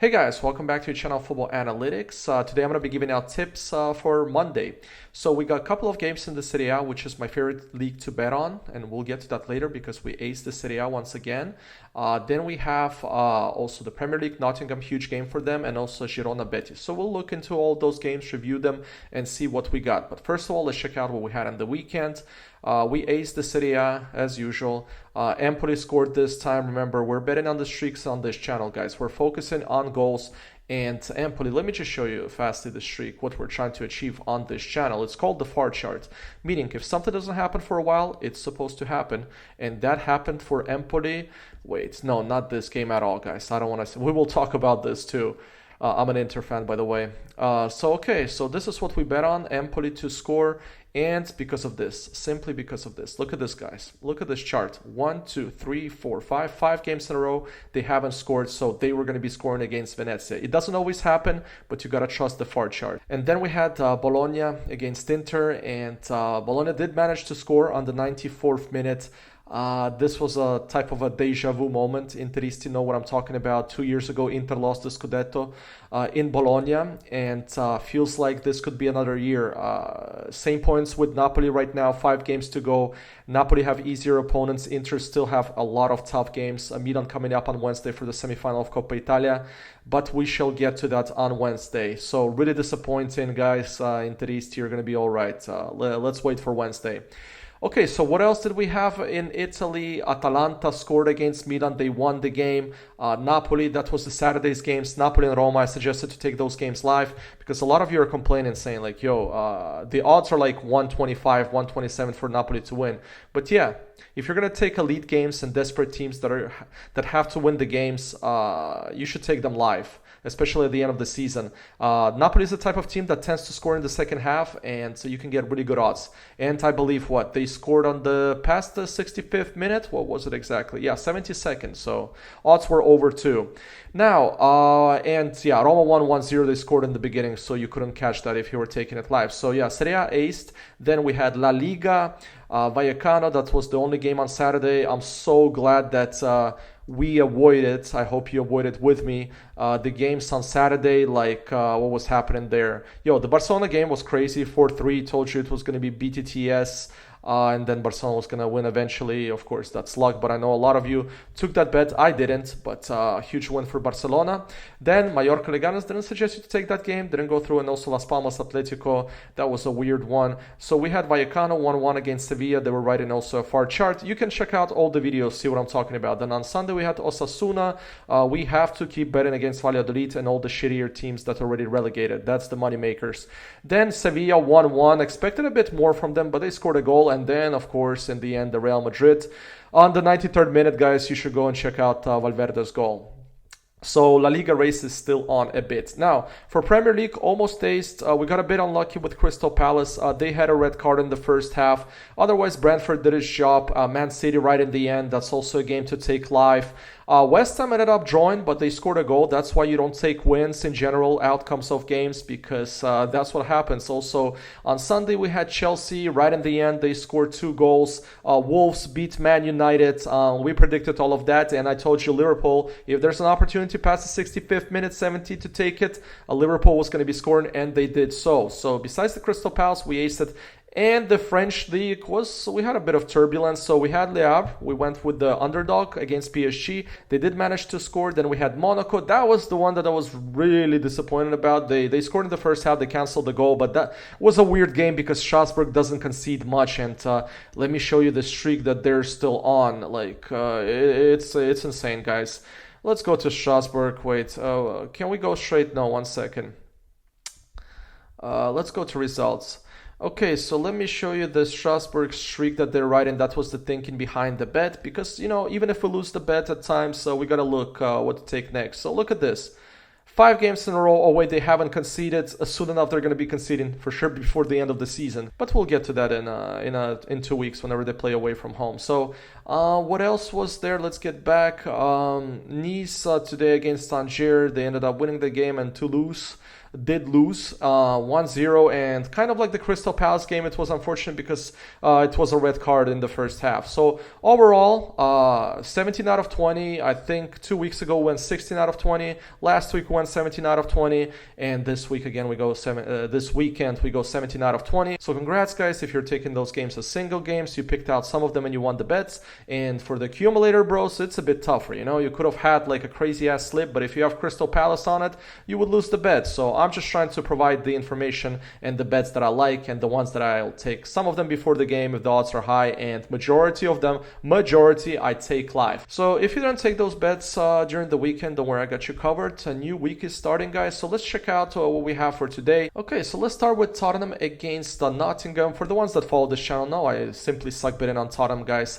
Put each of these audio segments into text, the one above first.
Hey guys, welcome back to your channel Football Analytics. Today I'm going to be giving out tips for Monday. So we got a couple of games in the Serie A, which is my favorite league to bet on, and we'll get to that later because we aced the Serie A once again. Then we have also the Premier League, Nottingham, huge game for them, and also Girona, Betis. So we'll look into all those games, review them, and see what we got. But first of all, let's check out what we had on the weekend. We aced the Serie A as usual. Empoli scored this time. Remember, we're betting on the streaks on this channel, guys. We're focusing on goals. And Empoli, let me just show you fastly the streak, what we're trying to achieve on this channel. It's called the FAR chart, meaning if something doesn't happen for a while, it's supposed to happen. And that happened for Empoli. Wait, no, not this game at all, guys. I don't want to. We will talk about this too. I'm an Inter fan, by the way. So this is what we bet on, Empoli to score, and because of this, simply because of this. Look at this, guys. Look at this chart. 1, 2, 3, 4, 5. 5 games in a row, they haven't scored, so they were going to be scoring against Venezia. It doesn't always happen, but you got to trust the FAR chart. And then we had Bologna against Inter, and Bologna did manage to score on the 94th minute. This was a type of a deja vu moment. Interisti know what I'm talking about. 2 years ago, Inter lost the Scudetto in Bologna, and feels like this could be another year. Same points with Napoli right now, 5 games to go. Napoli have easier opponents. Inter still have a lot of tough games. Milan coming up on Wednesday for the semifinal of Coppa Italia, but we shall get to that on Wednesday. So really disappointing, guys. Interisti, you're going to be all right. Let's wait for Wednesday. Okay, so what else did we have in Italy? Atalanta scored against Milan. They won the game. Napoli, that was the Saturday's games. Napoli and Roma, I suggested to take those games live because a lot of you are complaining saying like, the odds are like 125, 127 for Napoli to win. But yeah, if you're going to take elite games and desperate teams that have to win the games, you should take them live, especially at the end of the season. Napoli is the type of team that tends to score in the second half, and so you can get really good odds. And I believe they scored on past the 65th minute. What was it exactly? Yeah, 70 seconds. So odds were over too. Now, Roma won 1-0. They scored in the beginning, so you couldn't catch that if you were taking it live. So yeah, Serie A aced. Then we had La Liga, Vallecano. That was the only game on Saturday. I'm so glad that we avoided, I hope you avoided with me, the games on Saturday, like what was happening there. The Barcelona game was crazy, 4-3, told you it was going to be BTS, and then Barcelona was going to win eventually. Of course, that's luck, but I know a lot of you took that bet. I didn't, but huge win for Barcelona. Then Mallorca Leganes didn't suggest you to take that game, didn't go through, and also Las Palmas Atletico, that was a weird one. So we had Vallecano 1-1 against Sevilla. They were writing also a FAR chart. You can check out all the videos, see what I'm talking about. Then on Sunday we had Osasuna. We have to keep betting against Valladolid and all the shittier teams that are already relegated. That's the money makers. Then Sevilla 1-1. Expected a bit more from them, but they scored a goal. And then, of course, in the end, the Real Madrid. On the 93rd minute, guys, you should go and check out Valverde's goal. So La Liga race is still on a bit. Now, for Premier League, almost aced. We got a bit unlucky with Crystal Palace. They had a red card in the first half. Otherwise, Brentford did his job. Man City right in the end. That's also a game to take live. West Ham ended up drawing, but they scored a goal. That's why you don't take wins in general, outcomes of games, because that's what happens. Also, on Sunday, we had Chelsea. Right in the end, they scored 2 goals. Wolves beat Man United. We predicted all of that, and I told you Liverpool, if there's an opportunity past the 65th minute, 70 to take it, Liverpool was going to be scoring, and they did so. So besides the Crystal Palace, we aced it. And the French league we had a bit of turbulence. So we had Le Havre. We went with the underdog against PSG. They did manage to score. Then we had Monaco. That was the one that I was really disappointed about. They scored in the first half. They canceled the goal. But that was a weird game because Strasbourg doesn't concede much. And let me show you the streak that they're still on. It's insane, guys. Let's go to Strasbourg. Wait, can we go straight? No, 1 second. Let's go to results. Okay, so let me show you the Strasbourg streak that they're riding. That was the thinking behind the bet because, even if we lose the bet at times, we got to look what to take next. So look at this. 5 games in a row. Oh wait, they haven't conceded. Soon enough, they're going to be conceding for sure before the end of the season. But we'll get to that in 2 weeks whenever they play away from home. So what else was there? Let's get back. Nice today against Tangier. They ended up winning the game, and Toulouse did lose 1-0, and kind of like the Crystal Palace game, it was unfortunate because it was a red card in the first half. So overall, 17 out of 20. I think 2 weeks ago we went 16 out of 20. Last week we went 17 out of 20, and this week again we go this weekend we go 17 out of 20. So congrats, guys, if you're taking those games as single games. You picked out some of them and you won the bets. And for the accumulator, bros, it's a bit tougher. You could have had like a crazy ass slip, but if you have Crystal Palace on it, you would lose the bet. So I'm just trying to provide the information and the bets that I like and the ones that I'll take. Some of them before the game if the odds are high, and majority of them, I take live. So if you don't take those bets during the weekend, don't worry, I got you covered. A new week is starting, guys. So let's check out what we have for today. Okay, so let's start with Tottenham against Nottingham. For the ones that follow this channel know I simply suck betting on Tottenham, guys.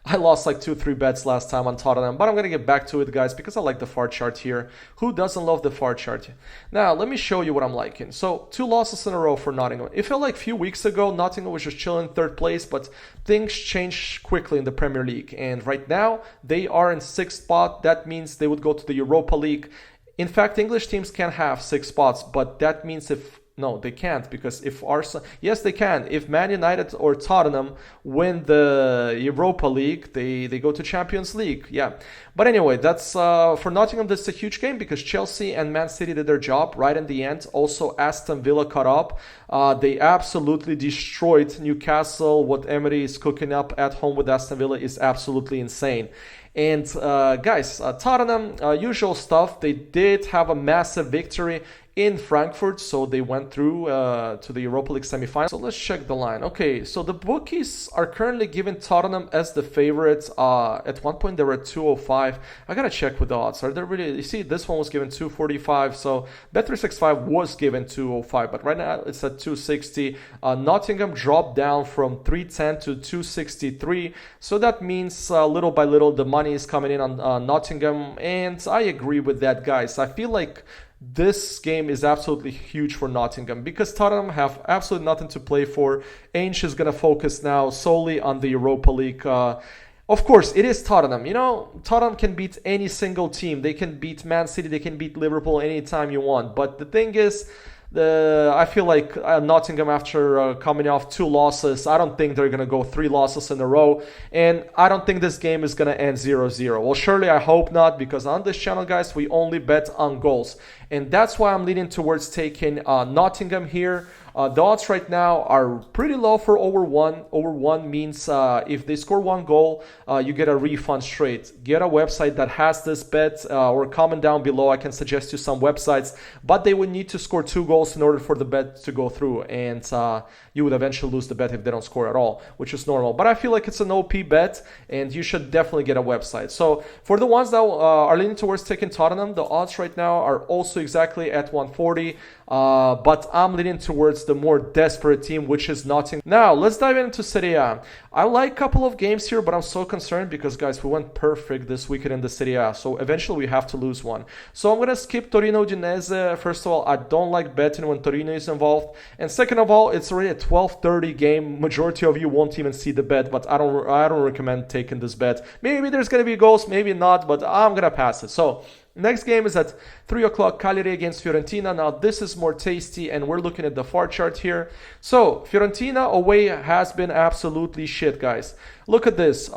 I lost like 2-3 bets last time on Tottenham, but I'm going to get back to it, guys, because I like the VAR chart here. Who doesn't love the VAR chart? Now, let me show you what I'm liking. So, 2 losses in a row for Nottingham. It felt like a few weeks ago, Nottingham was just chilling in 3rd place, but things change quickly in the Premier League. And right now, they are in 6th spot. That means they would go to the Europa League. In fact, English teams can have 6 spots, but that means no, they can't, because if Arsenal, yes, they can. If Man United or Tottenham win the Europa League, they go to Champions League. Yeah. But anyway, that's for Nottingham, that's a huge game because Chelsea and Man City did their job right in the end. Also, Aston Villa caught up. They absolutely destroyed Newcastle. What Emery is cooking up at home with Aston Villa is absolutely insane. And guys, Tottenham, usual stuff. They did have a massive victory in Frankfurt, so they went through to the Europa League semifinal. So let's check the line. Okay, so the bookies are currently giving Tottenham as the favorite. At one point they were at 205. I gotta check with the odds. Are they really? You see, this one was given 245. So Bet365 was given 205, but right now it's at 260. Nottingham dropped down from 310 to 263. So that means little by little the money is coming in on Nottingham, and I agree with that, guys. I feel like this game is absolutely huge for Nottingham because Tottenham have absolutely nothing to play for. Ainge is going to focus now solely on the Europa League. Of course, it is Tottenham. Tottenham can beat any single team. They can beat Man City. They can beat Liverpool anytime you want. But the thing is, I feel like Nottingham, after coming off 2 losses, I don't think they're going to go 3 losses in a row. And I don't think this game is going to end 0-0. Well, surely I hope not, because on this channel, guys, we only bet on goals. And that's why I'm leaning towards taking Nottingham here. The odds right now are pretty low for over 1. Over 1 means if they score 1 goal, you get a refund straight. Get a website that has this bet or comment down below. I can suggest you some websites, but they would need to score 2 goals in order for the bet to go through. And you would eventually lose the bet if they don't score at all, which is normal. But I feel like it's an OP bet, and you should definitely get a website. So for the ones that are leaning towards taking Tottenham, the odds right now are also exactly at 140. But I'm leaning towards the more desperate team, which is Nottingham. Now, let's dive into Serie A. I like a couple of games here, but I'm so concerned because, guys, we went perfect this weekend in the Serie A. So eventually we have to lose one. So I'm going to skip Torino Udinese. First of all, I don't like betting when Torino is involved. And second of all, it's already a 12:30 game. Majority of you won't even see the bet, but I don't recommend taking this bet. Maybe there's going to be goals, maybe not, but I'm going to pass it. So next game is at 3 o'clock, Cagliari against Fiorentina. Now, this is more tasty, and we're looking at the VAR chart here. So, Fiorentina away has been absolutely shit, guys. Look at this.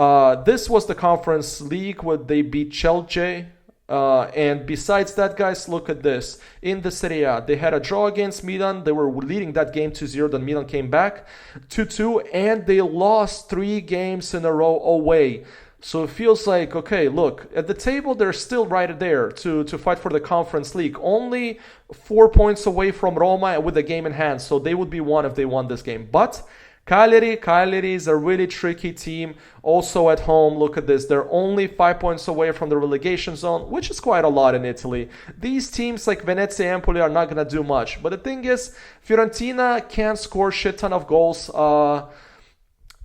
This was the Conference League where they beat Chelsea. And besides that, guys, look at this. In the Serie A, they had a draw against Milan. They were leading that game 2-0. Then Milan came back 2-2, and they lost 3 games in a row away. So it feels like, okay, look, at the table, they're still right there to fight for the Conference League. Only 4 points away from Roma with a game in hand. So they would be one if they won this game. But Cagliari is a really tricky team. Also at home, look at this. They're only 5 points away from the relegation zone, which is quite a lot in Italy. These teams like Venezia and Empoli are not going to do much. But the thing is, Fiorentina can't score shit ton of goals.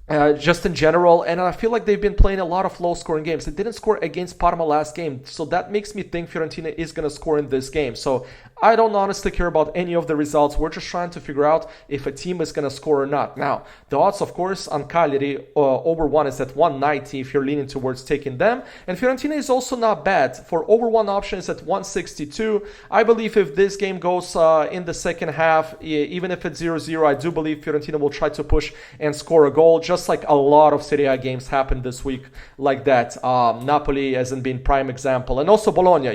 just in general. And I feel like they've been playing a lot of low-scoring games. They didn't score against Parma last game, so that makes me think Fiorentina is going to score in this game. So I don't honestly care about any of the results. We're just trying to figure out if a team is going to score or not. Now, the odds, of course, on Cagliari over 1 is at 190 if you're leaning towards taking them. And Fiorentina is also not bad. For over 1 option, it's at 162. I believe if this game goes in the second half, even if it's 0-0, I do believe Fiorentina will try to push and score a goal, just like a lot of Serie A games happened this week like that. Napoli hasn't been prime example. And also Bologna.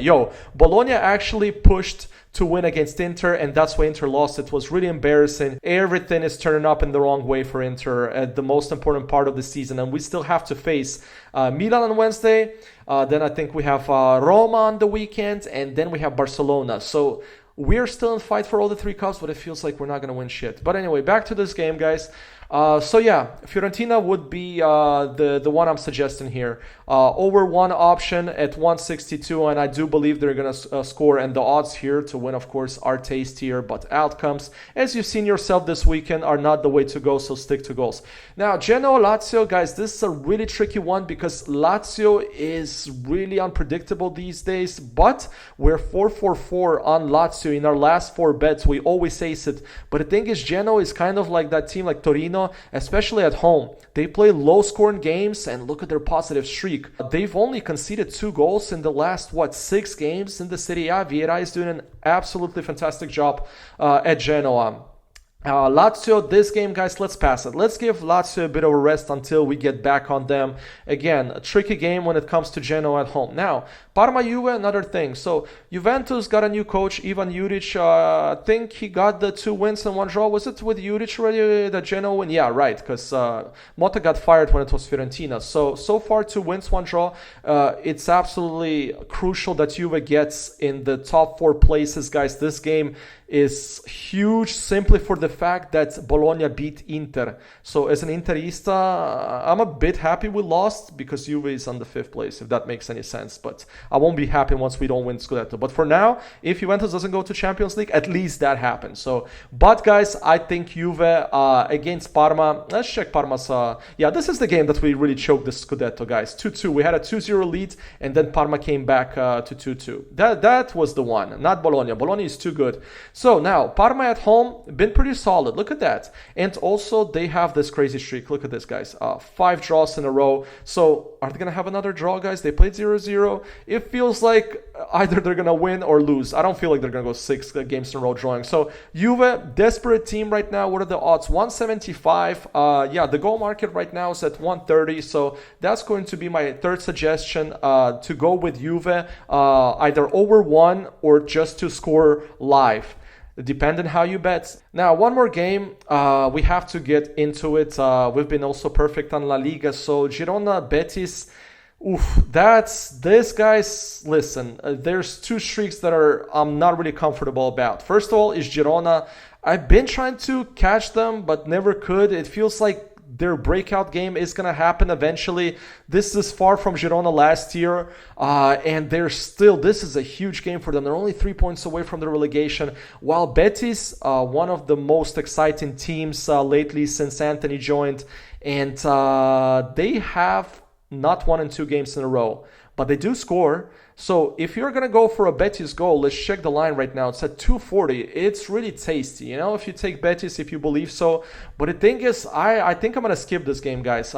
Bologna actually pushed to win against Inter, and that's why Inter lost. It was really embarrassing. Everything is turning up in the wrong way for Inter at the most important part of the season, and we still have to face Milan on Wednesday. Then I think we have Roma on the weekend, and then we have Barcelona. So we're still in fight for all the 3 cups, but it feels like we're not going to win shit. But anyway, back to this game, guys. Fiorentina would be the one I'm suggesting here. Over 1 option at 162, and I do believe they're going to score. And the odds here to win, of course, are tastier, but outcomes, as you've seen yourself this weekend, are not the way to go, so stick to goals. Now, Genoa, Lazio, guys, this is a really tricky one because Lazio is really unpredictable these days, but we're 4-4-4 on Lazio in our last 4 bets. We always ace it, but the thing is, Genoa is kind of like that team like Torino, especially at home. They play low-scoring games, and look at their positive streak. They've only conceded 2 goals in the last, 6 games in the Serie A. Vieira is doing an absolutely fantastic job at Genoa. Lazio, this game, guys, let's pass it. Let's give Lazio a bit of a rest until we get back on them. Again, a tricky game when it comes to Genoa at home. Now, Parma Juve, another thing. So, Juventus got a new coach, Ivan Juric. I think he got the 2 wins and 1 draw. Was it with Juric already, the Genoa win? Yeah, right, because Motta got fired when it was Fiorentina. So far, 2 wins, 1 draw. It's absolutely crucial that Juve gets in the top 4 places, guys. This game is huge simply for the fact that Bologna beat Inter. So as an Interista, I'm a bit happy we lost because Juve is on the 5th place, if that makes any sense. But I won't be happy once we don't win Scudetto. But for now, if Juventus doesn't go to Champions League, at least that happens. So, but guys, I think Juve against Parma. Let's check Parma's. This is the game that we really choked the Scudetto, guys. 2-2. We had a 2-0 lead, and then Parma came back to 2-2. That was the one, not Bologna. Bologna is too good. So now, Parma at home, been pretty solid. Look at that. And also, they have this crazy streak. Look at this, guys. 5 draws in a row. So, are they going to have another draw, guys? They played 0-0. It feels like either they're going to win or lose. I don't feel like they're going to go 6 games in a row drawing. So, Juve, desperate team right now. What are the odds? 175. The goal market right now is at 130. So, that's going to be my 3rd suggestion to go with Juve, either over 1 or just to score live, depending how you bet. Now, one more game. We have to get into it. We've been also perfect on La Liga. So, Girona, Betis. That's this, guys. Listen, there's 2 streaks that I'm not really comfortable about. First of all is Girona. I've been trying to catch them, but never could. It feels like their breakout game is going to happen eventually. This is far from Girona last year, and this is a huge game for them. They're only 3 points away from the relegation, while Betis, one of the most exciting teams lately since Anthony joined, and they have not 1 and 2 games in a row, but they do score. So if you're going to go for a Betis goal, let's check the line right now. It's at 240. It's really tasty, if you take Betis, if you believe so. But the thing is, I think I'm going to skip this game, guys.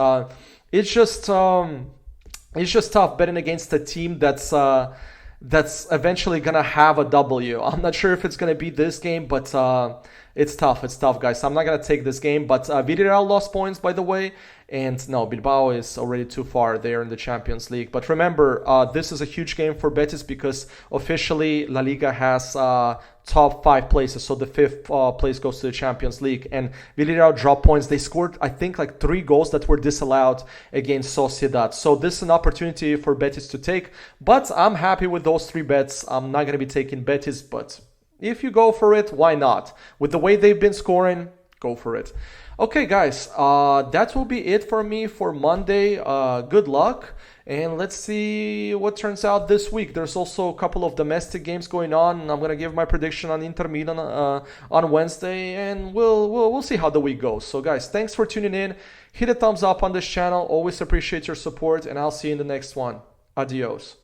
It's just tough betting against a team that's eventually going to have a W. I'm not sure if it's going to be this game, but it's tough. It's tough, guys. I'm not going to take this game. But Villarreal lost points, by the way. And no, Bilbao is already too far there in the Champions League. But remember, this is a huge game for Betis because officially La Liga has top 5 places. So the 5th place goes to the Champions League. And Villarreal dropped points. They scored, I think, like 3 goals that were disallowed against Sociedad. So this is an opportunity for Betis to take. But I'm happy with those 3 bets. I'm not going to be taking Betis, but if you go for it, why not? With the way they've been scoring, go for it. Okay, guys, that will be it for me for Monday. Good luck, and let's see what turns out this week. There's also a couple of domestic games going on, and I'm gonna give my prediction on Inter Milan on Wednesday, and we'll see how the week goes. So, guys, thanks for tuning in. Hit a thumbs up on this channel. Always appreciate your support, and I'll see you in the next one. Adios.